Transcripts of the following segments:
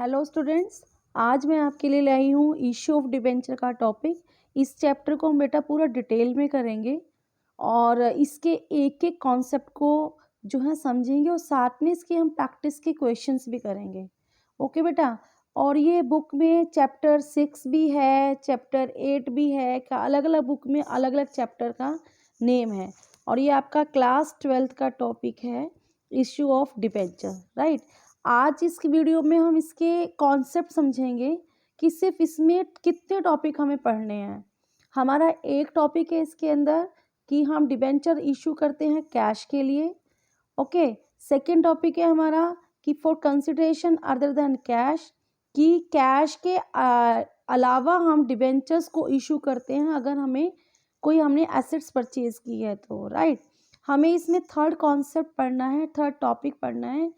Hello students, आज मैं आपके लिए लाई हूँ इशू ऑफ डिबेंचर का टॉपिक। इस चैप्टर को हम बेटा पूरा डिटेल में करेंगे और इसके एक एक कॉन्सेप्ट को जो है समझेंगे और साथ में इसके हम प्रैक्टिस के क्वेश्चंस भी करेंगे। ओके बेटा। और ये बुक में चैप्टर 6 भी है, चैप्टर 8 भी है, अलग अलग बुक में अलग अलग चैप्टर का नेम है। और ये आपका क्लास 12th का टॉपिक है, इशू ऑफ डिबेंचर, राइट। आज इस वीडियो में हम इसके कॉन्सेप्ट समझेंगे कि सिर्फ इसमें कितने टॉपिक हमें पढ़ने हैं। हमारा एक टॉपिक है इसके अंदर कि हम डिबेंचर इशू करते हैं कैश के लिए। ओके। सेकंड टॉपिक है हमारा कि for consideration other than cash, कि कैश के अलावा हम डिबेंचर्स को इशू करते हैं अगर हमने एसेट्स परचेज की है तो, राइट। हमें इसमें थर्ड कॉन्सेप्ट पढ़ना है, थर्ड टॉपिक पढ़ना है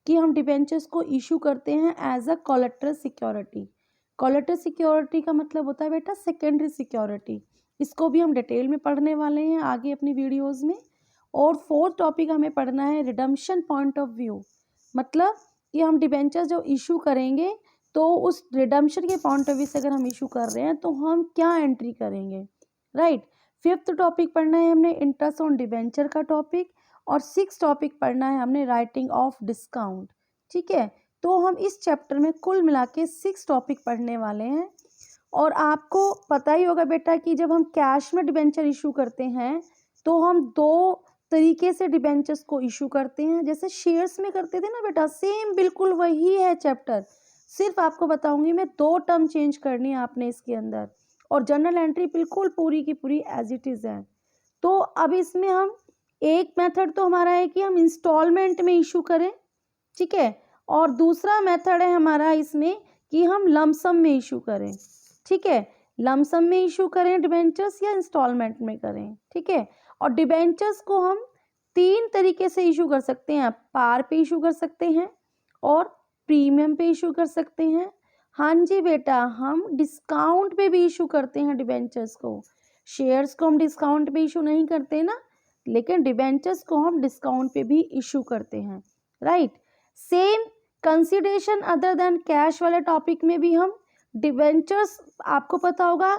कि हम डिबेंचर्स को इशू करते हैं as a collateral security. Collateral security का मतलब होता है बेटा सेकेंडरी सिक्योरिटी। इसको भी हम डिटेल में पढ़ने वाले हैं आगे अपनी वीडियोस में। और फोर्थ टॉपिक हमें पढ़ना है रिडम्पशन पॉइंट ऑफ व्यू, मतलब कि हम डिबेंचर्स जो इशू करेंगे तो उस रिडम्पशन के पॉइंट ऑफ व्यू से अगर हम इशू कर रहे हैं तो हम क्या एंट्री करेंगे, राइट। फिफ्थ टॉपिक पढ़ना है हमने इंटरेस्ट ऑन डिबेंचर का टॉपिक। और सिक्स टॉपिक पढ़ना है हमने राइटिंग ऑफ डिस्काउंट, ठीक है। तो हम इस चैप्टर में कुल मिला के 6 टॉपिक पढ़ने वाले हैं। और आपको पता ही होगा बेटा कि जब हम कैश में डिबेंचर इशू करते हैं तो हम दो तरीके से डिबेंचर्स को इशू करते हैं, जैसे शेयर्स में करते थे ना बेटा, सेम बिल्कुल वही है चैप्टर। सिर्फ आपको बताऊंगी मैं, 2 टर्म चेंज करनी है आपने इसके अंदर, और जर्नल एंट्री बिल्कुल पूरी की पूरी एज इट इज़ है। तो अब इसमें हम एक मेथड तो हमारा है कि हम इंस्टॉलमेंट में इशू करें, ठीक है। और दूसरा मेथड है हमारा इसमें कि हम लमसम में इशू करें, ठीक है। लमसम में इशू करें डिबेंचर्स या इंस्टॉलमेंट में करें, ठीक है। और डिबेंचर्स को हम 3 तरीके से इशू कर सकते हैं, पार पे इशू कर सकते हैं और प्रीमियम पे इशू कर सकते हैं। हाँ जी बेटा, हम डिस्काउंट पे भी इशू करते हैं डिबेंचर्स को। शेयर्स को हम डिस्काउंट पे इशू नहीं करते ना, लेकिन डिबेंचर्स को हम डिस्काउंट पे भी इशू करते हैं, right. Same consideration other than cash वाले टॉपिक में भी हम डिबेंचर्स, आपको पता होगा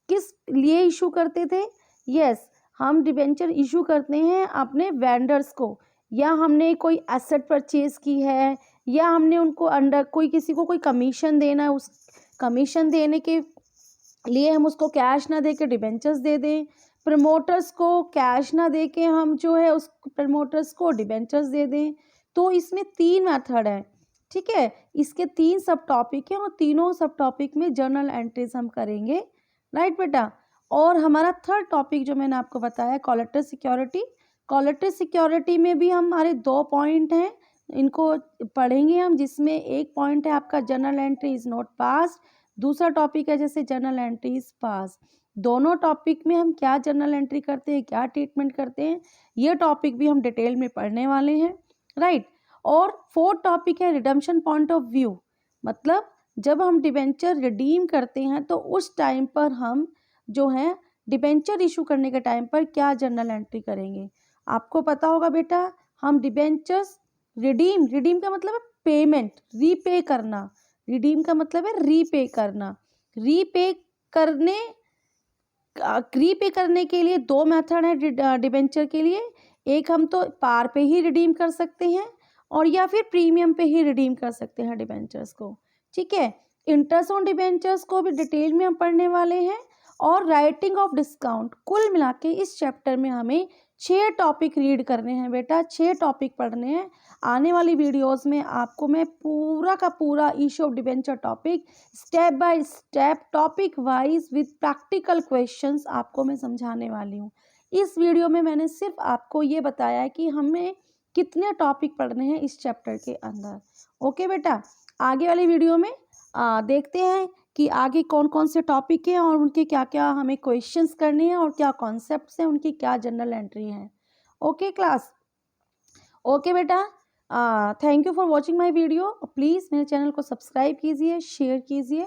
किस लिए इशू करते थे। यस, हम डिबेंचर इशू करते हैं अपने वेंडर्स को, या हमने कोई एसेट परचेज की है, या हमने उनको अंडर कोई किसी को कोई कमीशन देना है, उस कमीशन देने के लिए हम उसको कैश ना दे के डिबेंचर्स दे दें। प्रमोटर्स को कैश ना दे के हम जो है उस प्रमोटर्स को डिबेंचर्स दे दें। तो इसमें 3 मेथड है, ठीक है। इसके 3 सब टॉपिक हैं और तीनों सब टॉपिक में जर्नल एंट्रीज हम करेंगे, राइट बेटा। और हमारा थर्ड टॉपिक जो मैंने आपको बताया कोलेटरल सिक्योरिटी। कोलेटरल सिक्योरिटी में भी हमारे 2 पॉइंट हैं, इनको पढ़ेंगे हम, जिसमें एक पॉइंट है आपका journal entry is not pass, दूसरा टॉपिक है जैसे जर्नल एंट्री इज पास। दोनों टॉपिक में हम क्या जर्नल एंट्री करते हैं, क्या ट्रीटमेंट करते हैं, ये टॉपिक भी हम डिटेल में पढ़ने वाले हैं, राइट। और फोर्थ टॉपिक है रिडम्पशन पॉइंट ऑफ व्यू, मतलब जब हम डिबेंचर रिडीम करते हैं तो उस टाइम पर हम जो है डिबेंचर इशू करने के टाइम पर क्या जर्नल एंट्री करेंगे। आपको पता होगा बेटा, हम डिबेंचर्स रिडीम, रिडीम का मतलब है पेमेंट, रीपे करना। रिडीम का मतलब है रीपे करना। रीपे करने रीपे करने के लिए 2 मेथड है डिबेंचर के लिए। एक हम तो पार पे ही रिडीम कर सकते हैं, और या फिर प्रीमियम पे ही रिडीम कर सकते हैं डिबेंचर्स को, ठीक है। इंटरेस्ट ऑन डिबेंचर्स को भी डिटेल में हम पढ़ने वाले हैं, और राइटिंग ऑफ डिस्काउंट। कुल मिला के इस चैप्टर में हमें 6 टॉपिक रीड करने हैं बेटा, 6 टॉपिक पढ़ने हैं। आने वाली वीडियोस में आपको मैं पूरा का पूरा issue of debenture topic step by step topic wise with practical questions आपको मैं समझाने वाली हूँ। इस वीडियो में मैंने सिर्फ आपको ये बताया है कि हमें कितने टॉपिक पढ़ने हैं इस चैप्टर के अंदर। ओके बेटा, आगे वाली वीडियो में देखते हैं कि आगे कौन कौन से टॉपिक हैं और उनके क्या क्या हमें क्वेश्चंस करने हैं और क्या कॉन्सेप्ट्स हैं, उनकी क्या जनरल एंट्री हैं। ओके क्लास, ओके बेटा। Thank you for watching my video. Please मेरे चैनल को सब्सक्राइब कीजिए, शेयर कीजिए।